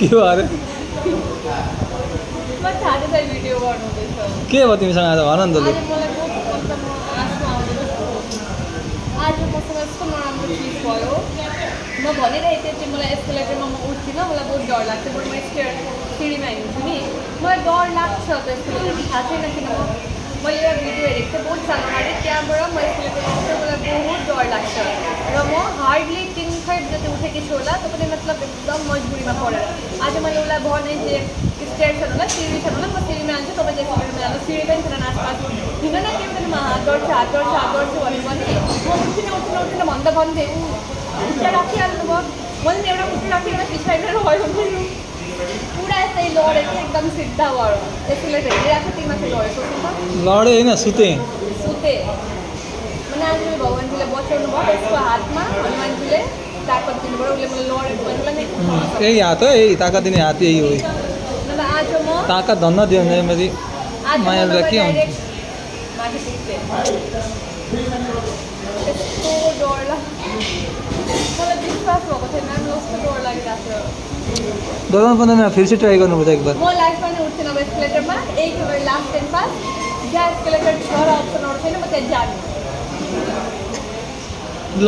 के भयो अरे म थाहा छैन भिडियो गर्नुहुँदैछ के भयो तिमीसँग आज भन नि त लु आज मसँग यस्तो नराम्रो चिज भयो म भनिरहेको थिएँ चाहिँ मलाई एस्केलेटरमा म उठ्दिनँ मलाई बहुत डर लाग्छ बरु म सिँढीमा हिँड्छु नि मलाई डर लाग्छ त एस्केलेटरमा थाहा छैन किन मैले एउटा भिडियो हेरेको थिएँ बहुत सानो अगाडि त्यहाँबाट म एस्केलेटरमा उठ्छु मलाई बहुत डर लाग्छ र म हार्डली 3-5 जति उठेकी छु होला त्यो पनि मतलब एकदम मजबुरीमा परेर आज मैले उसलाई भने जे स्टेयर छ होला सिँढी छ होला म सिँढीमा हाल्छु तपाईँ एस्केलेटरमा जानु सिँढी पनि छैन आसपास हिँड्न न के पनि हात गर्छु भनेर भने म उठ्दिनँ भन्दा भन्दै खुट्टा राखिहाल्नु भयो मैले एउटा खुट्टा राखेर पछाडि रह्यो पुरा यस्तै लडेको एकदम सिद्धा भयो एस्केलेटर हिँडिरहेको छ तिमीमाथि लडेको लडे होइन सुते मैले आज भगवान्जीले बचाउनु भयो यसको हातमा हनुमानजीले ताकत दिनुभयो उसले मलाई लडेको भनेर यही हात हो यही ताकत दिने हात यही हो आज म ताकत धन्न दियो भने मैले मायालुलाई के हुन्छ माथि पुग्थेँ यस्तो डर मलाई विश्वास भएको थिएन कस्तो डर लागिरहेको थियो 2015 में फिर से ट्राई गर्नुपर्छ एक बार म लाइफमा नै उठ्थेन अब एस्केलेटरमा एक लास्ट टाइम पास जहाँ एस्केलेटर छ र अप्सनहरू छैन म त्यहाँ जाने ल